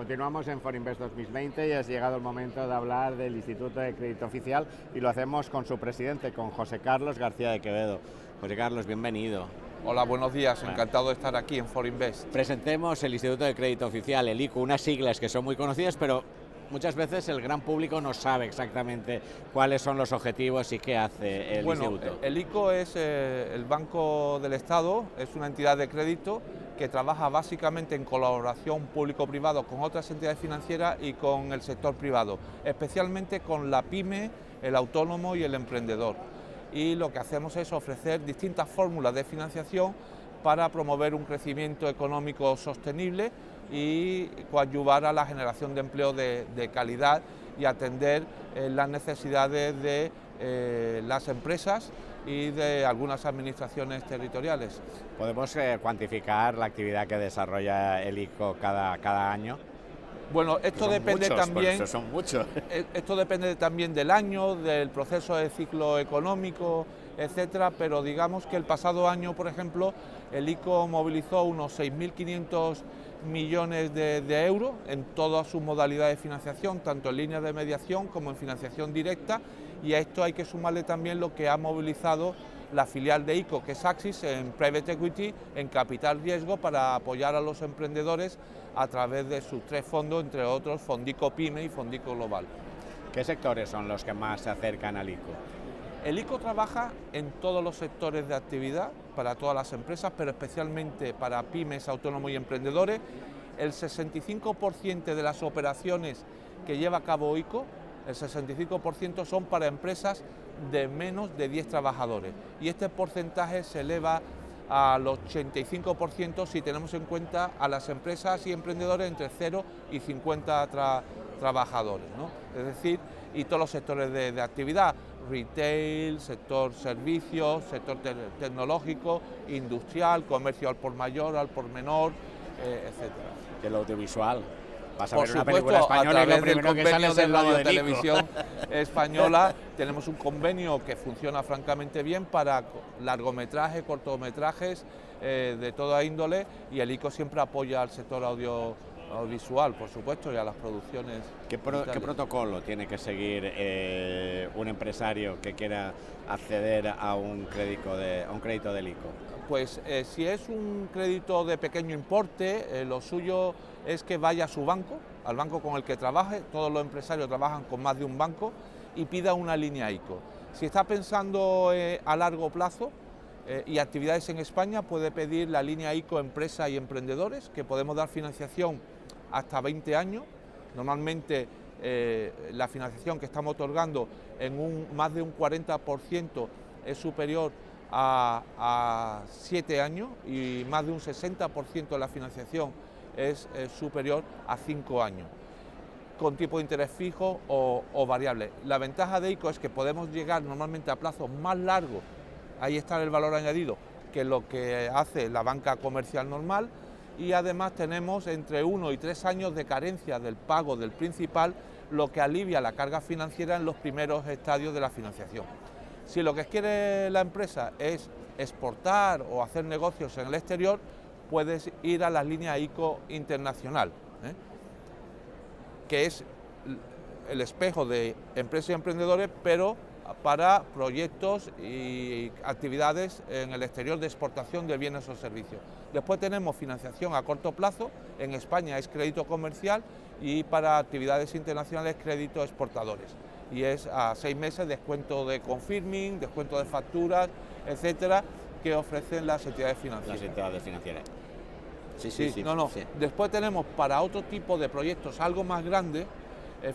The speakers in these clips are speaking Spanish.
Continuamos en Forinvest 2020 y ha llegado el momento de hablar del Instituto de Crédito Oficial y lo hacemos con su presidente, con José Carlos García de Quevedo. José Carlos, bienvenido. Hola, buenos días, encantado de estar aquí en Forinvest. Presentemos el Instituto de Crédito Oficial, el ICO, unas siglas que son muy conocidas, pero muchas veces el gran público no sabe exactamente cuáles son los objetivos y qué hace el instituto. El ICO es el Banco del Estado, es una entidad de crédito que trabaja básicamente en colaboración público-privado con otras entidades financieras y con el sector privado, especialmente con la pyme, el autónomo y el emprendedor. Y lo que hacemos es ofrecer distintas fórmulas de financiación para promover un crecimiento económico sostenible y coadyuvar a la generación de empleo de calidad y atender las necesidades de las empresas y de algunas administraciones territoriales. ¿Podemos cuantificar la actividad que desarrolla el ICO cada año? Bueno, esto depende también. Por eso son muchos. Esto depende también del año, del proceso de ciclo económico, etcétera, pero digamos que el pasado año, por ejemplo, el ICO movilizó unos 6.500 millones de euros en todas sus modalidades de financiación, tanto en líneas de mediación como en financiación directa, y a esto hay que sumarle también lo que ha movilizado la filial de ICO, que es Axis, en Private Equity, en capital riesgo, para apoyar a los emprendedores a través de sus tres fondos, entre otros Fondico Pyme y Fondico Global. ¿Qué sectores son los que más se acercan al ICO? El ICO trabaja en todos los sectores de actividad, para todas las empresas, pero especialmente para pymes, autónomos y emprendedores. El 65% de las operaciones que lleva a cabo ICO, el 65% son para empresas de menos de 10 trabajadores. Y este porcentaje se eleva al 85% si tenemos en cuenta a las empresas y emprendedores entre 0 y 50 trabajadores, ¿no? Es decir, y todos los sectores de actividad, retail, sector servicios, sector tecnológico, industrial, comercio al por mayor, al por menor, etcétera. ¿Y el audiovisual? Por supuesto, a través del convenio de Radio Televisión Española tenemos un convenio que funciona francamente bien para largometrajes, cortometrajes de toda índole, y el ICO siempre apoya al sector audiovisual, por supuesto, y a las producciones. ¿Qué protocolo tiene que seguir un empresario que quiera acceder a un crédito del ICO? Pues si es un crédito de pequeño importe, lo suyo es que vaya a su banco, al banco con el que trabaje. Todos los empresarios trabajan con más de un banco, y pida una línea ICO. Si está pensando a largo plazo y actividades en España, puede pedir la línea ICO Empresa y Emprendedores, que podemos dar financiación hasta 20 años. Normalmente la financiación que estamos otorgando en más de un 40% es superior a 7 años, y más de un 60% de la financiación es superior a 5 años, con tipo de interés fijo o variable. La ventaja de ICO es que podemos llegar normalmente a plazos más largos, ahí está el valor añadido, que lo que hace la banca comercial normal, y además tenemos entre 1 y 3 años de carencia del pago del principal, lo que alivia la carga financiera en los primeros estadios de la financiación. Si lo que quiere la empresa es exportar o hacer negocios en el exterior, puedes ir a la línea ICO internacional, que es el espejo de empresas y emprendedores, pero para proyectos y actividades en el exterior de exportación de bienes o servicios. Después tenemos financiación a corto plazo, en España es crédito comercial, y para actividades internacionales crédito exportadores. Y es a 6 meses, descuento de confirming, descuento de facturas, etcétera, que ofrecen las entidades financieras. Las entidades financieras. Sí. Después tenemos para otro tipo de proyectos algo más grandes,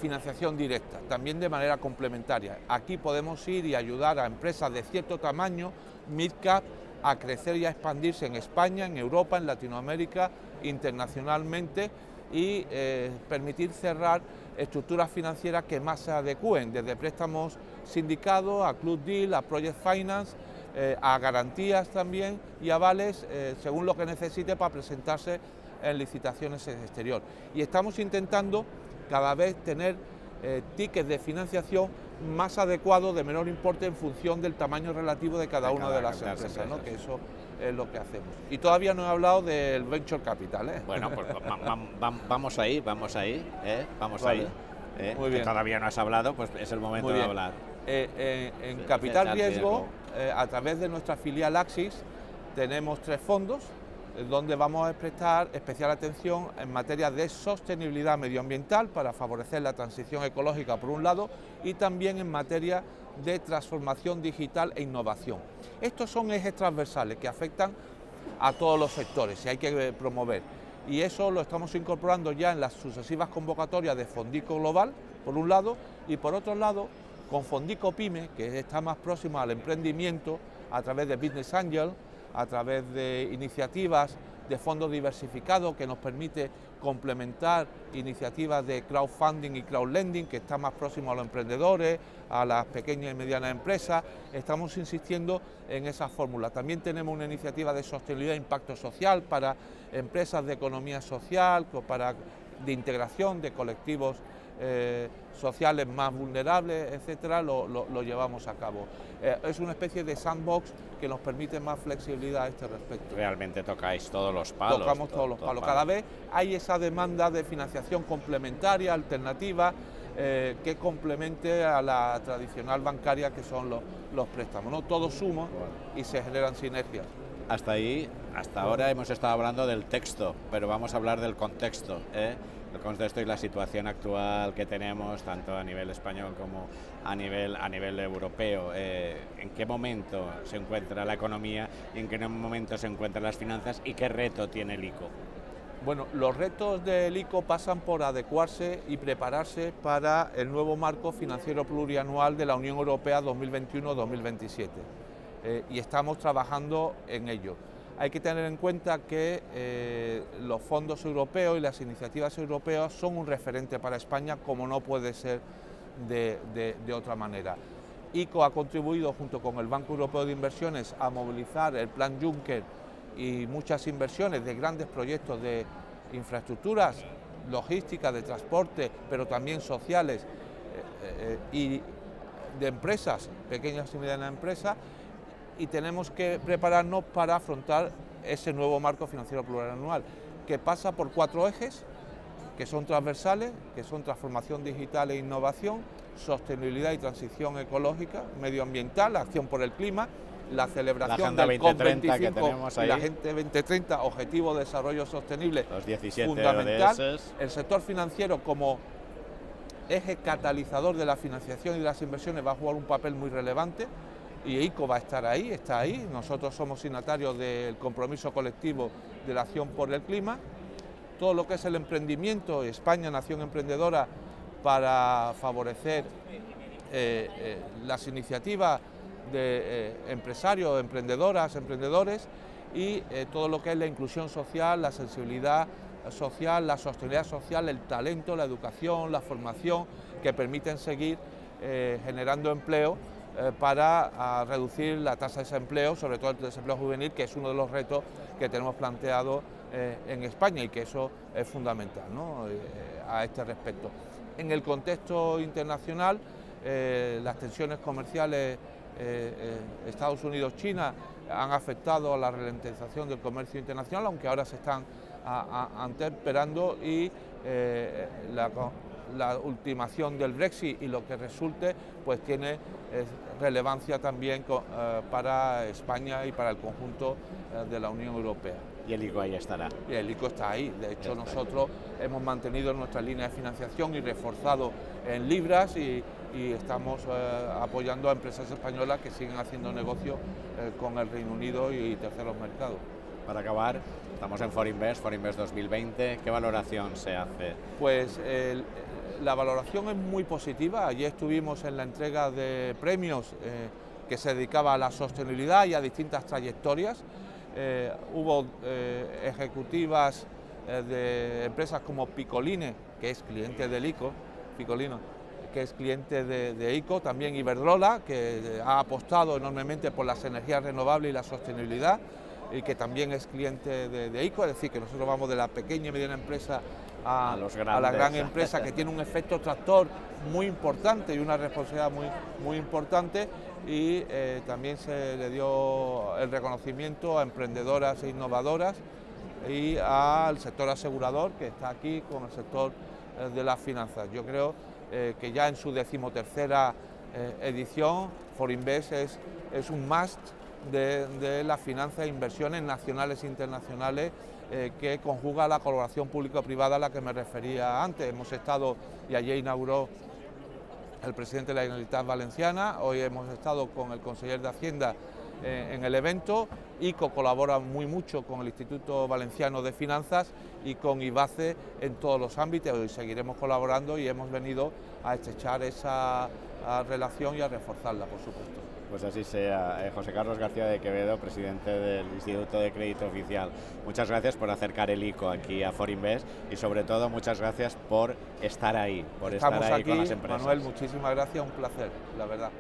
financiación directa, también de manera complementaria. Aquí podemos ir y ayudar a empresas de cierto tamaño, mid-cap, a crecer y a expandirse en España, en Europa, en Latinoamérica, internacionalmente, y permitir cerrar estructuras financieras que más se adecúen, desde préstamos sindicados a Club Deal, a Project Finance, a garantías también y avales, según lo que necesite para presentarse en licitaciones en exterior. Y estamos intentando cada vez tener tickets de financiación más adecuado, de menor importe, en función del tamaño relativo de cada una de las empresas, ¿no? Que eso es lo que hacemos. Y todavía no he hablado del Venture Capital, ¿eh? Bueno, pues vamos ahí, vamos ahí. Vale. Ahí. Muy bien. Que todavía no has hablado, pues es el momento de hablar. En Capital Riesgo, a través de nuestra filial Axis, tenemos 3 fondos donde vamos a prestar especial atención en materia de sostenibilidad medioambiental para favorecer la transición ecológica por un lado, y también en materia de transformación digital e innovación. Estos son ejes transversales que afectan a todos los sectores y hay que promover, y eso lo estamos incorporando ya en las sucesivas convocatorias de Fondico Global, por un lado, y por otro lado, con Fondico Pyme, que está más próximo al emprendimiento, a través de Business Angel, a través de iniciativas de fondos diversificados que nos permite complementar iniciativas de crowdfunding y crowdlending, que está más próximo a los emprendedores, a las pequeñas y medianas empresas. Estamos insistiendo en esa fórmula. También tenemos una iniciativa de sostenibilidad e impacto social para empresas de economía social, de integración de colectivos sociales más vulnerables, etcétera, lo llevamos a cabo. Es una especie de sandbox que nos permite más flexibilidad a este respecto. Realmente tocáis todos los palos. Tocamos todos los palos. Cada vez hay esa demanda de financiación complementaria, alternativa, que complemente a la tradicional bancaria, que son los préstamos, ¿no? Todo suma y se generan sinergias. Hasta ahí, hasta ahora hemos estado hablando del texto, pero vamos a hablar del contexto, el contexto y la situación actual que tenemos, tanto a nivel español como a nivel europeo. ¿En qué momento se encuentra la economía y en qué momento se encuentran las finanzas y qué reto tiene el ICO? Bueno, los retos del ICO pasan por adecuarse y prepararse para el nuevo marco financiero plurianual de la Unión Europea 2021-2027, y estamos trabajando en ello. Hay que tener en cuenta que los fondos europeos y las iniciativas europeas son un referente para España, como no puede ser de otra manera. ICO ha contribuido, junto con el Banco Europeo de Inversiones, a movilizar el Plan Juncker y muchas inversiones de grandes proyectos de infraestructuras, logística, de transporte, pero también sociales, y de empresas, pequeñas y medianas empresas, y tenemos que prepararnos para afrontar ese nuevo marco financiero plurianual, que pasa por 4 ejes, que son transversales, que son transformación digital e innovación, sostenibilidad y transición ecológica, medioambiental, acción por el clima, la celebración del COP25 y la Agenda 2030, Objetivo de Desarrollo Sostenible, los 17 fundamental. ODS. El sector financiero, como eje catalizador de la financiación y de las inversiones, va a jugar un papel muy relevante, y ICO va a estar ahí, está ahí. Nosotros somos signatarios del compromiso colectivo de la acción por el clima. Todo lo que es el emprendimiento, España, nación emprendedora, para favorecer las iniciativas de empresarios, emprendedoras, emprendedores, y todo lo que es la inclusión social, la sensibilidad social, la sostenibilidad social, el talento, la educación, la formación, que permiten seguir generando empleo para reducir la tasa de desempleo, sobre todo el desempleo juvenil, que es uno de los retos que tenemos planteado en España, y que eso es fundamental, ¿no? A este respecto. En el contexto internacional, las tensiones comerciales Estados Unidos-China han afectado a la ralentización del comercio internacional, aunque ahora se están anteesperando, y la ultimación del Brexit y lo que resulte, pues tiene relevancia también para España y para el conjunto de la Unión Europea. Y el ICO ahí estará. Y el ICO está ahí. De hecho, nosotros hemos mantenido nuestra línea de financiación y reforzado en libras, y estamos apoyando a empresas españolas que siguen haciendo negocio con el Reino Unido y terceros mercados. Para acabar, estamos en Forinvest 2020. ¿Qué valoración se hace? Pues la valoración es muy positiva. Ayer estuvimos en la entrega de premios que se dedicaba a la sostenibilidad y a distintas trayectorias. Hubo ejecutivas de empresas como Picoline, que es cliente del ICO, Picolino, que es cliente de ICO, también Iberdrola, que ha apostado enormemente por las energías renovables y la sostenibilidad, y que también es cliente de ICO. Es decir, que nosotros vamos de la pequeña y mediana empresa a la gran empresa, que tiene un efecto tractor muy importante y una responsabilidad muy importante, y también se le dio el reconocimiento a emprendedoras e innovadoras y al sector asegurador, que está aquí con el sector de las finanzas. Yo creo que ya en su 13ª edición Forinvest es un must de las finanzas e inversiones nacionales e internacionales, que conjuga la colaboración público-privada a la que me refería antes. Hemos estado, y ayer inauguró el presidente de la Generalitat Valenciana, hoy hemos estado con el conseller de Hacienda en el evento. ICO colabora muy mucho con el Instituto Valenciano de Finanzas y con IBACE en todos los ámbitos, y seguiremos colaborando, y hemos venido a estrechar esa relación y a reforzarla, por supuesto. Pues así sea. José Carlos García de Quevedo, presidente del Instituto de Crédito Oficial, muchas gracias por acercar el ICO aquí a Forinvest, y sobre todo muchas gracias por estar ahí, Estamos estar ahí aquí, con las empresas. Manuel, muchísimas gracias, un placer, la verdad.